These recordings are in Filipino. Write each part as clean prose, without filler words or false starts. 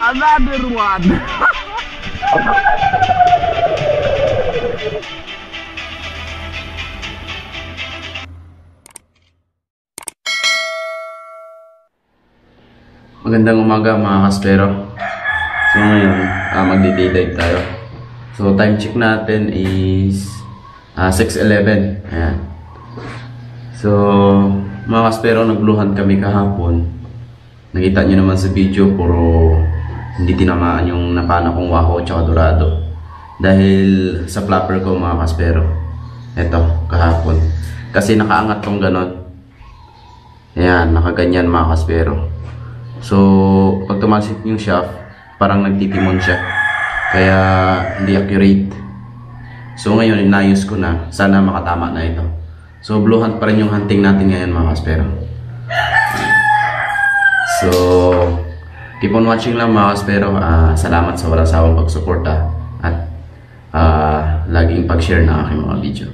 Another one. Magandang umaga mga kaspero. So ngayon, magdi-day dive tayo. So time check natin is 6:11. Ayan. So mga kaspero, nagluhan kami kahapon. Nakita nyo naman sa video, puro hindi tinamaan yung napana kong wako at dorado. Dahil sa flapper ko mga kaspero. Eto, kahapon. Kasi nakaangat tong ganon. Ayan, nakaganyan mga kaspero. So, pag tumasik yung shaft, parang nagtitimon siya. Kaya, hindi accurate. So, ngayon, inayos ko na. Sana makatama na ito. So, blue hunt pa rin yung hunting natin ngayon mga kaspero. So, keep on watching lang mga kaspero. Salamat sa walang sawang pagsuporta. At, laging pag-share ng aking mga video.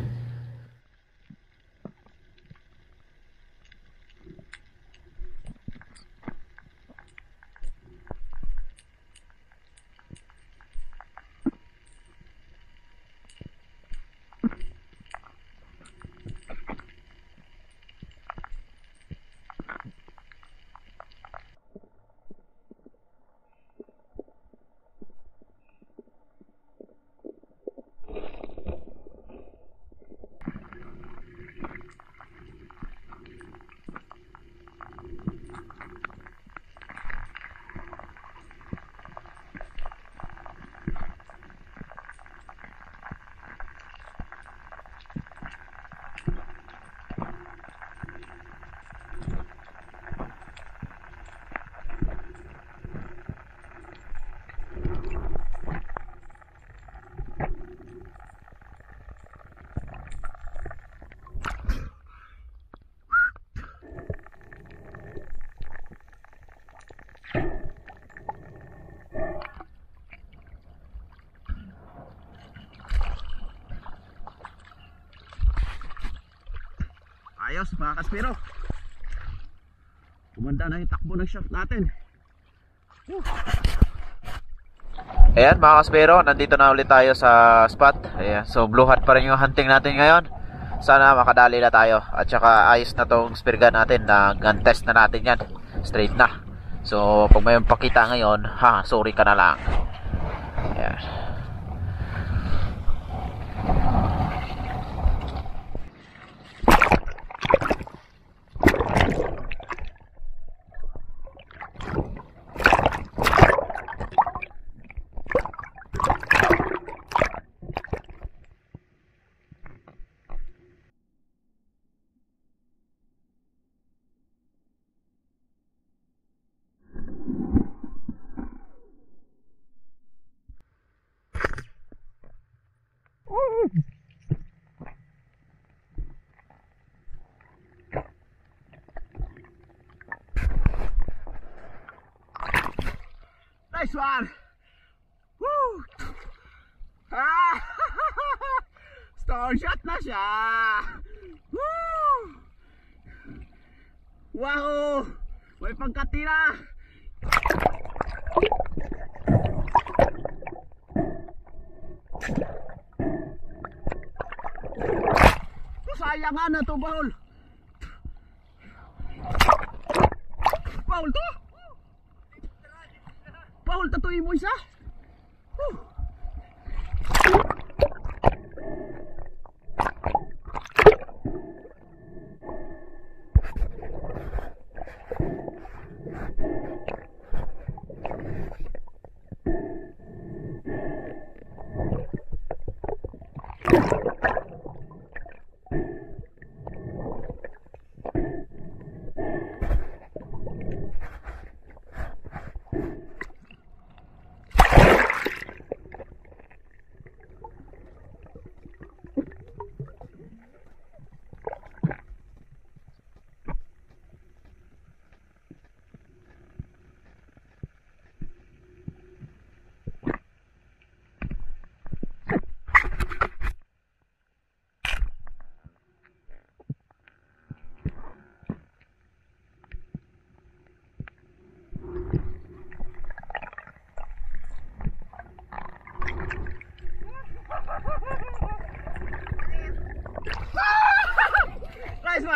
Ayos mga kaspero. Kumanda na yung takbo ng shaft natin. Ayan mga kaspero, nandito na ulit tayo sa spot. Ayan, so blue hat pa rin yung hunting natin ngayon. Sana makadali na tayo. At saka ayos na tong spear gun natin. Gun test na natin yan. Straight na. So pag may pakita ngayon, sorry ka na lang. Ayan. Nice one. Woo! Star shot na siya. Woo! Wow! May pagkatira. Sayang nga na to, Bahol. Bahol to? Bahol tatuin mo isa?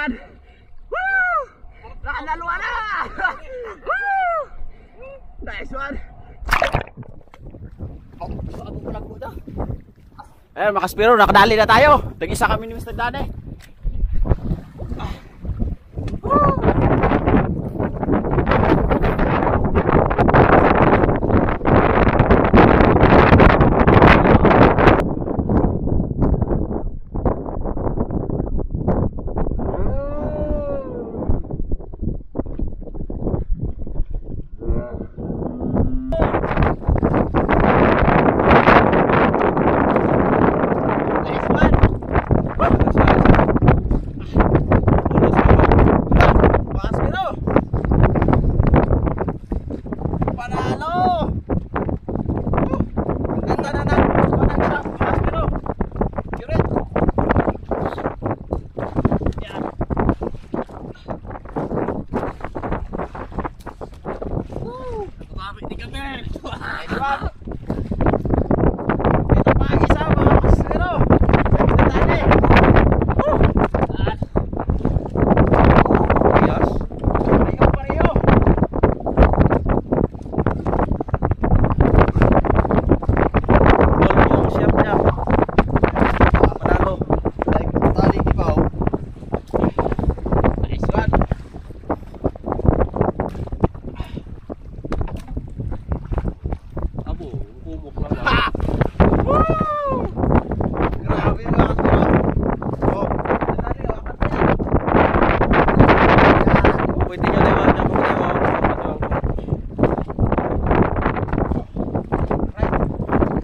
one! Woo! Nakadalawa na! Woo! Nice one! Ayan mga kaspero, nakadali na tayo. Tag-isa kami ni Mr. Dane.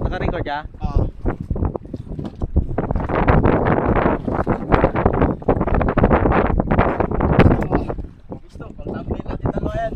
Naka-record ya? Oo. Gusto, pag-tamplay natin dalawa yan.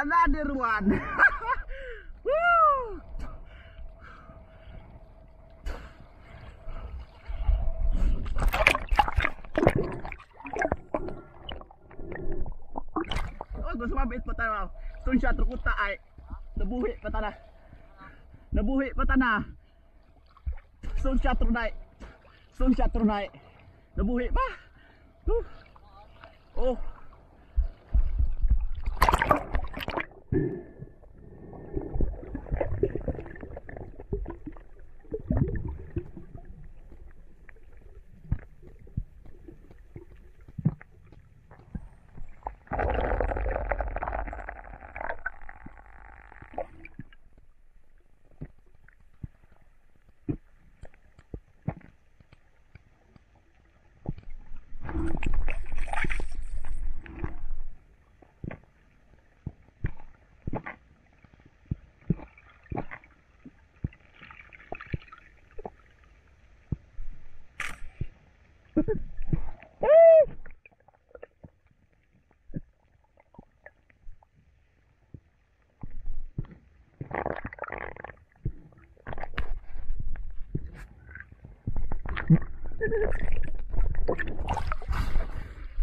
Another one! Woo! Oh, gusto mabait pa tayo. Stone shot rukuta ay nabuhi pa tana. Nabuhi pa tana. Stone shot runay. Stone shot runay. Nabuhi pa. Oh.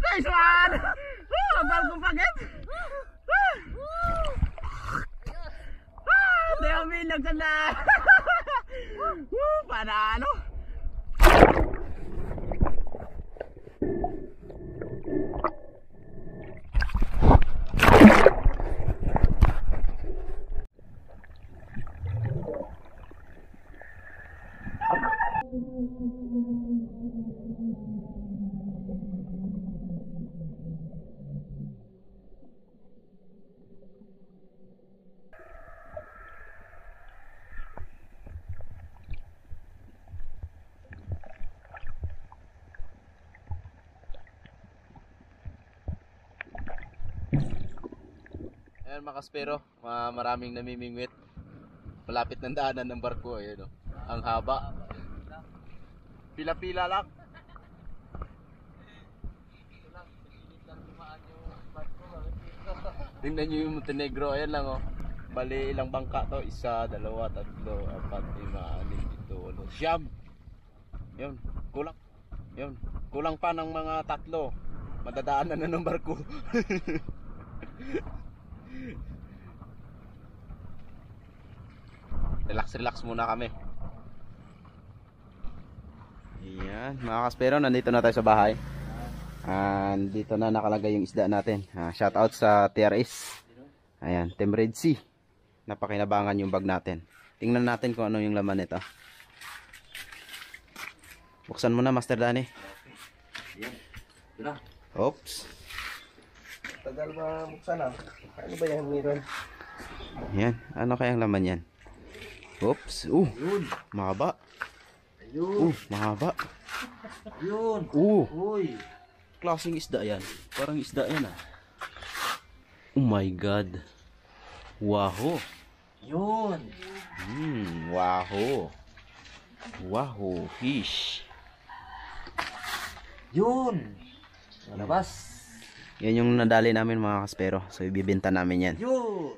Nice one! Bago pagit! Deo bilang ka na! Panalo! Ayan mga kaspero, maraming namimingwit. Malapit ng daanan ng barko, ayun, oh. Ang haba. Pila-pila lang. Tingnan nyo yung Montenegro, ayan lang, oh. Bali ilang bangka to, 1, 2, 3, 4, 5, 6, 7, 8, 9, 10. Siyam. Yun, kulang. Yun, kulang pa ng mga 3. Madadaanan na ng barko. Relax muna kami. Ayan, mga kaspero, nandito na tayo sa bahay. Dito na nakalagay yung isda natin. Shout out sa TRS. Ayan, Team Red Sea. Napakinabangan yung bag natin. Tingnan natin kung ano yung laman nito. Buksan mo na, Master Danny. Oops. Tagal ba buksan na? Ano ba yan meron? Ayan, ano kayang laman yan? Oops, mahaba. Mahaba. Yun. Uy. Klaseng isda yan. Parang isda yan ah. Oh my God. Wahoo. Yun. Wahoo. Wahoo fish. Yun. Labas. Yan yung nadali namin mga kaspero. So ibibenta namin yan. Yun.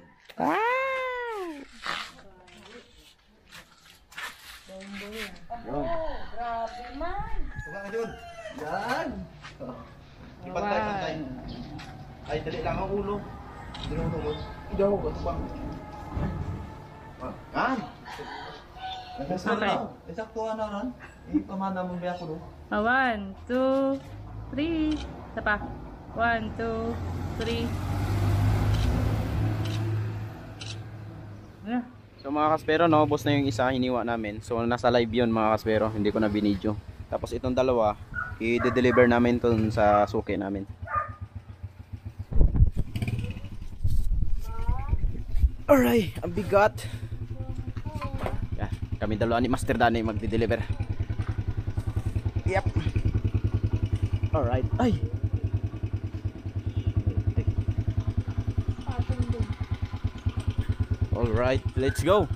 Grabe man. Tuka ka dun. Yan. Ipantay. Ay, dali lang ang ulo. Dinutungod. Idaw ko. Tuka. Yan. Eksakto na ron. Ipamana mo ba ako doon? 1, 2, 3. Isa pa. 1, 2, 3. Yeah. So mga kaspero, naubos na yung isa, hiniwa namin. So nasa live yun mga kaspero, hindi ko na binidyo. Tapos itong dalawa, i-deliver namin dun sa suki namin. Alright, ang bigat. Yeah, kami dalawa ni Master Danny magdi-deliver. Yep. Alright, ay. Alright, let's go.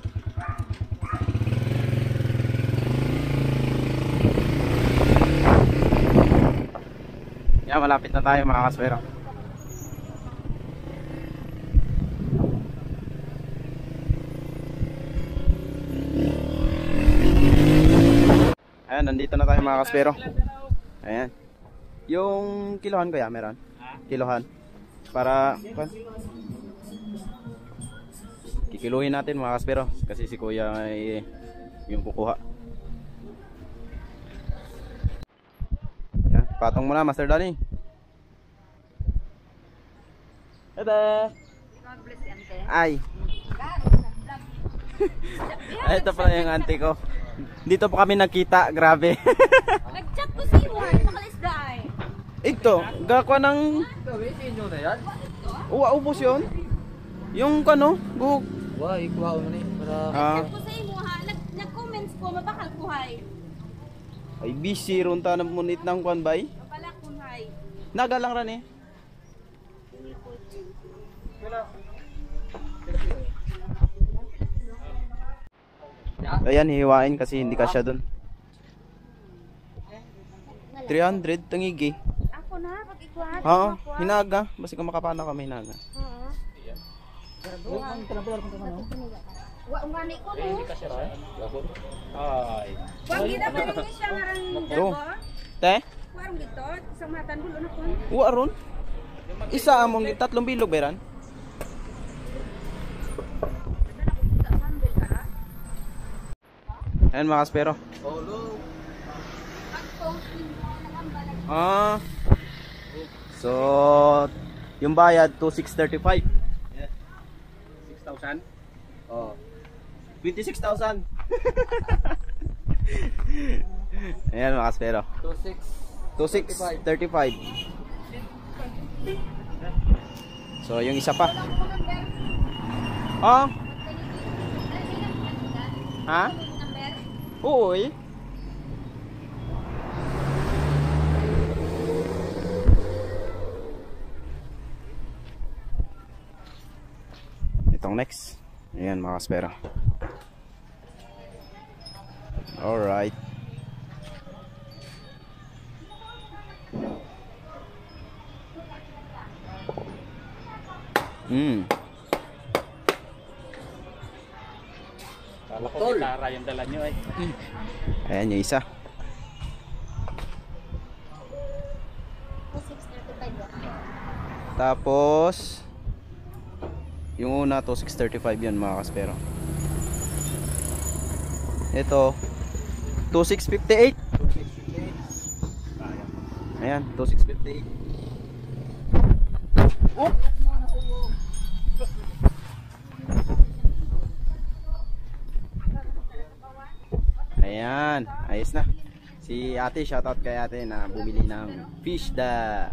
Yeah, malapit na tayo mga kaswero. Ayan, nandito na tayo mga kaswero. Ayan. Yung kilohan kaya meron? Kilohan. Para kikiluhin natin mga kaspero kasi si kuya ay yung kukuha. Yan, patong mo na Master Danny. Ede. Ay. Ito pala yung auntie ko. Dito po kami nakita, grabe. Nag-chat ko si Juan, makalisda ay. Ito, gakwa ng ubos yun. Yung kano, gug. Wah, ikuha mo ni para Nag-chat ko sa imo ha, nag-comments ko, mabakal ko hay. Ay busy ron ta ng munit ng kwan bay. Mabala ko hay. Nagalang ran eh. Ayan, hihiwain kasi hindi kasya dun. 300 tangigi. Ako na, pag ikuha. Oo, hinaga. Basta kung makapana kami hinaga. Wa ngani ko no. Ay. Wag gida pa rin siya ngarang To. dago. Te? Warang gito, isang matan bulo na kon. Uwa ron. Isa among 3 bilog beran. Ayan mga kaspero. So yung bayad to 635. 6,000? Oh. 26,000. Ayan mga kaspero. 2635. So yung isa pa. Ah? Ha? Oo eh. itong next. Ayan mga kaspero. Alright. Kala ko gitara yung dala nyo Ayan yung isa. Tapos yung una to 635 yun mga kaspero. Ito 2658. Ayan 2658. Oh! Ayan, ayos na. Si ate, shoutout kay ate na bumili ng fish da.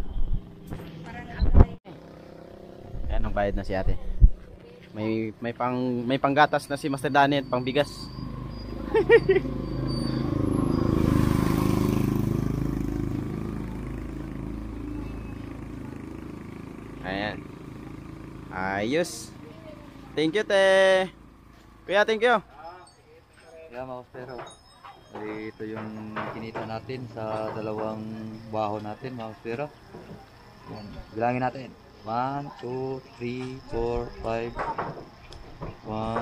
Ayan, ang bayad na si ate. May panggatas na si Master Danny at pangbigas. Ayan. Ayos. Thank you, te. Kuya, thank you. Kaya mga kaspero, ito yung kinita natin sa dalawang baho natin mga kaspero. Yan. Bilangin natin. 1, 2, 3, 4, 5 1,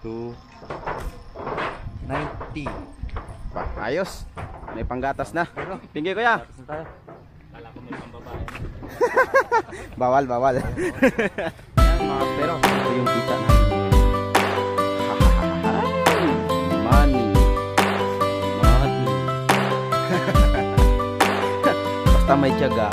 2 90. Ba, ayos. May panggatas na. Thank you, kuya. Tapos na tayo. Bawal. Ayan, mga pero ito yung kita na. Money. Basta may tiyaga.